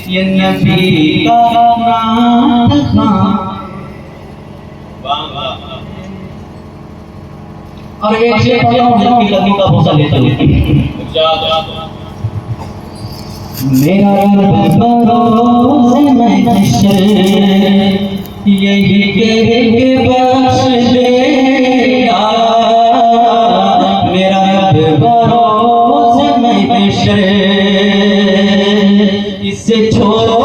ये नबी का नाम था। और एक शेर पढ़ता हूँ जिसकी लगी का भूसा लेते हुए। मेरा रब बरोज़ महशर यही कह के बख्श देगा। मेरा रब बरोज़ महशर इसे छोड़ो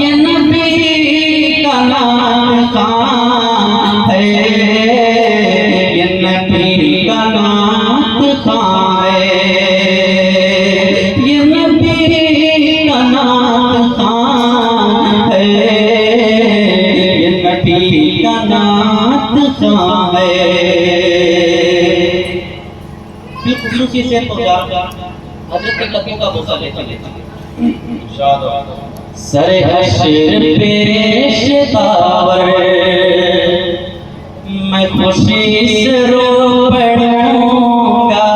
ये नबी का नाम कहाँ है। ये नबी का नाम कहाँ है। ये नबी का नाम कहाँ है। ये नबी का नाम कहाँ है। बिल्कुल उसी से हज़रत के लकी का भूसा लेते सरे हश्र पेश तावर मैं खुशी से रो पड़ूंगा।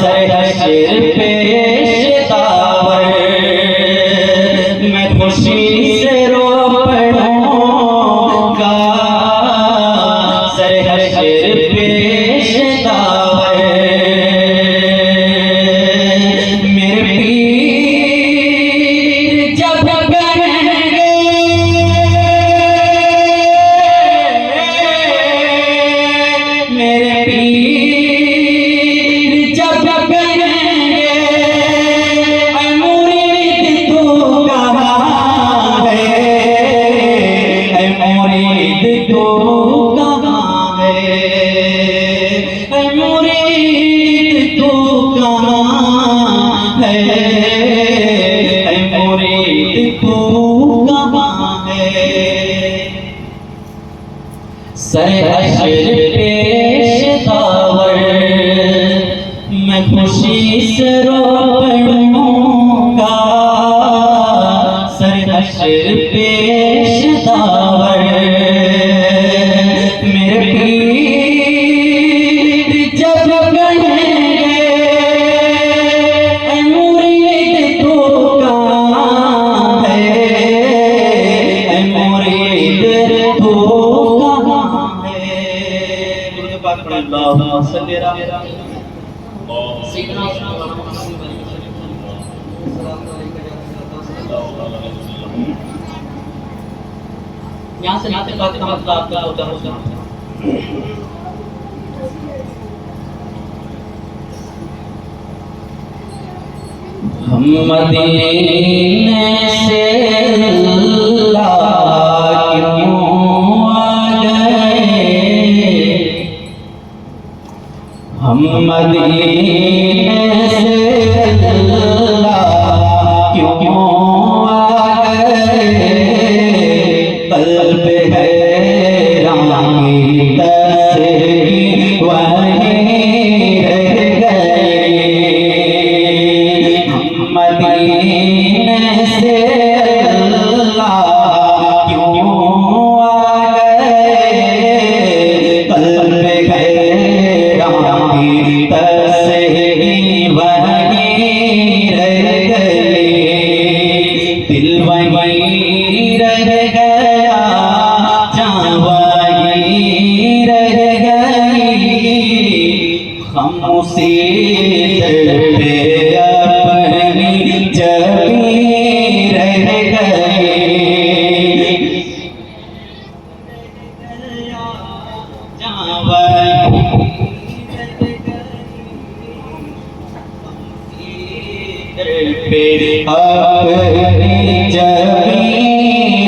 सरे हश्र पेश तावर मैं खुशी से रो पड़ूंगा। सरे हश्र पेश तावर सरे हश्र पेश तावर मैं खुशी से रो पड़ूंगा। सरे हश्र पेश तावर मेरे पीर जब कहेंगे ऐ मुरीद तू कहाँ है। ऐ मुरीद पढ़ अल्लाहुम्मा सल्ली अला सय्यिदना यहाँ से बात का मतलब आपका होता है हम मदीने से अल्लाह क्यों आ गए, हम मदीने से अल्लाह क्यों आ गए, कल्ब हैरान की तस्वीर वहीं रह गए, हम मदीने से अल्लाह क्यों आ गए, कल्ब हैरान की तस्वीर वहीं रह गए, दिल वहीं रह गया, जान वहीं रह गई, हम उसी दर पे अपनी जबी रह गए, जान वहीं पे अपनी जबी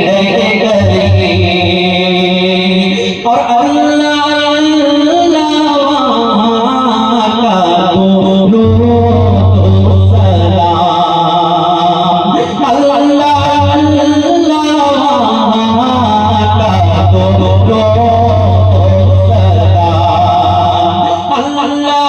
रह गई, और अल्लाह अल्लाह का बोलो सलाम, अल्लाह अल्लाह का बोलो सलाम, अल्लाह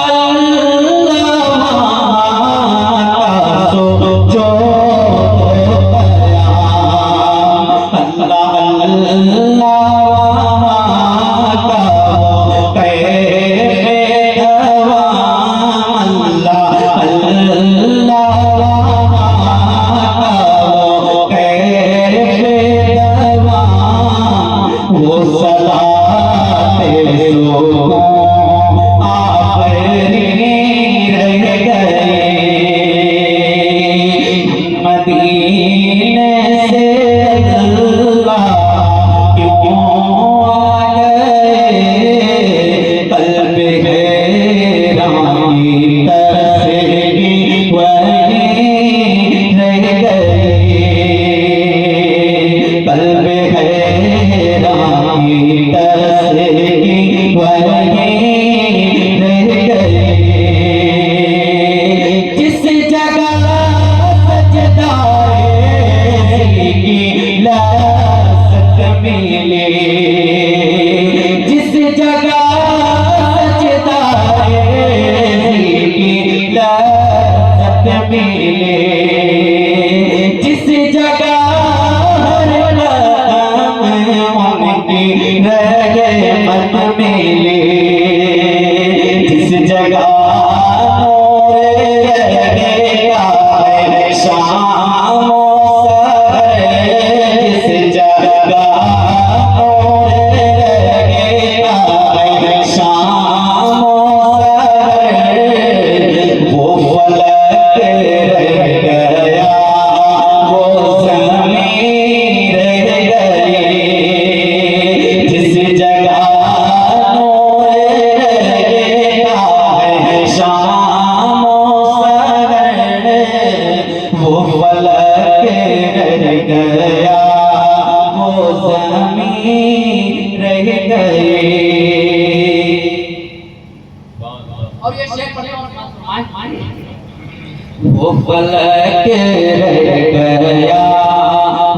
वो फलक रह गया,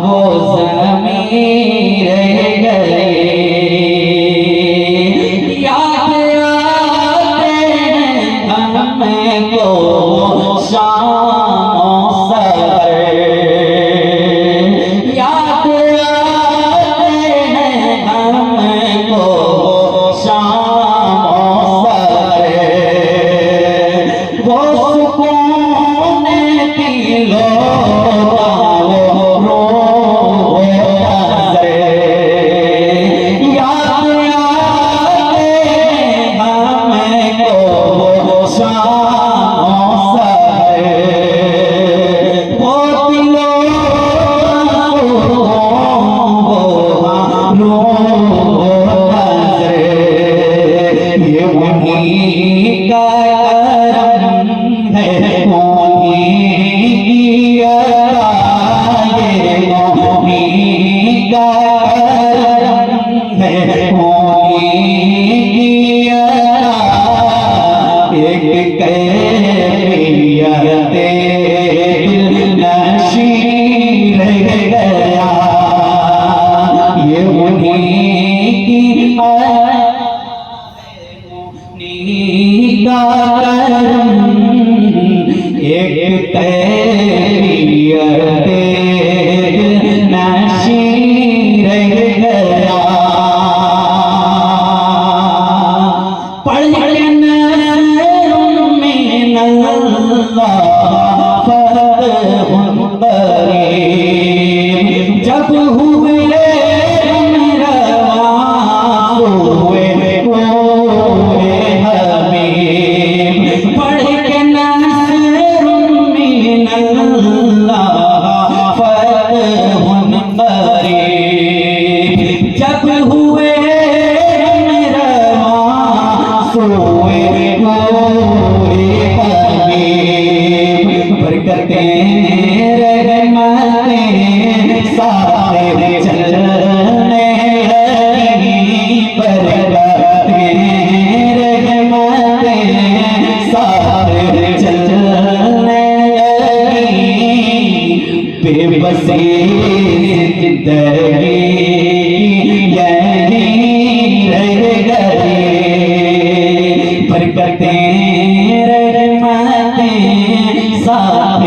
वो ज़मीन रह गई, याद आते हैं हमको शाम सफर, याद आते हैं हमको शाम सफर, वो सुकून की लो एक कैफियत नशी रह गया, ये उन्हीं की का करम, एक कैफियत नशी रह गया। पढ़ के नज़रों में नल्ला फतहुन करीम, जब हुए रवा हुए हुए हबीब। पढ़ के नज़रों में नल्ला फतहुन करीम, जब हुए सोए हुए हबीब। बरकतें रहमतें सारे चलने लगी, बरकतें रहमतें सारे चलने लगी। बेबसी जिंदगी यहीं रह गई, बरकतें रहमतें साथ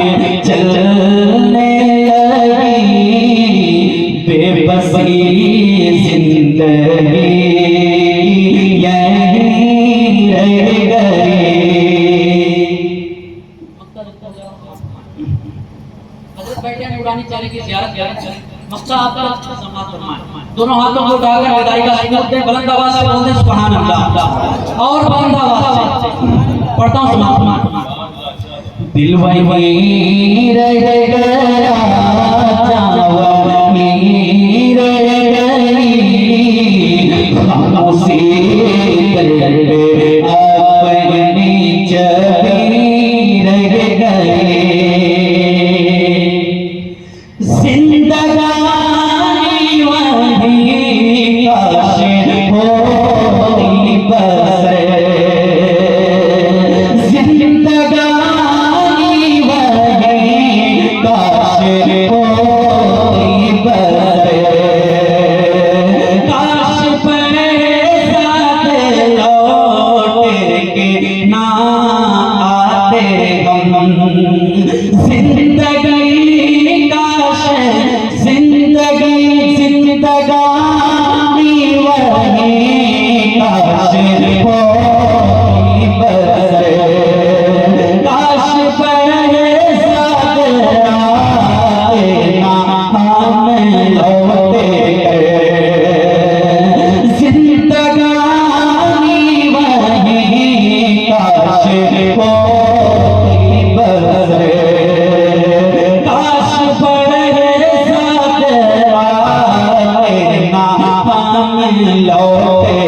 चलने लगी। बेबसी जिंदगी यहीं रह गई। हज़रत बैठे नूरानी चेहरे की ज़ियारत करें। मक्का आपका समात फरमाएं। दोनों हाथों को उठाकर विदाई का सुन्नत दें। बुलंद आवाज से बोलते सुभान अल्लाह, और बुलंद आवाज से पढ़ता हूं समात। दिल वहीं रह गया, वहीं रह गई, खामोशी करके अपनी छवि रह गई। जिंदगानी वहीं काश होती बस, जिंदगानी वहीं काश होती बस। काश पर साथ लौट के ना आते हम, जिंदगी काश जिंदगी जिंदगानी वहीं काश होती बस। काश पर साथ आते ना हम लौटे, जिंदगानी वहीं काश होती बस। काश पर साथ आते ना हम लौटे,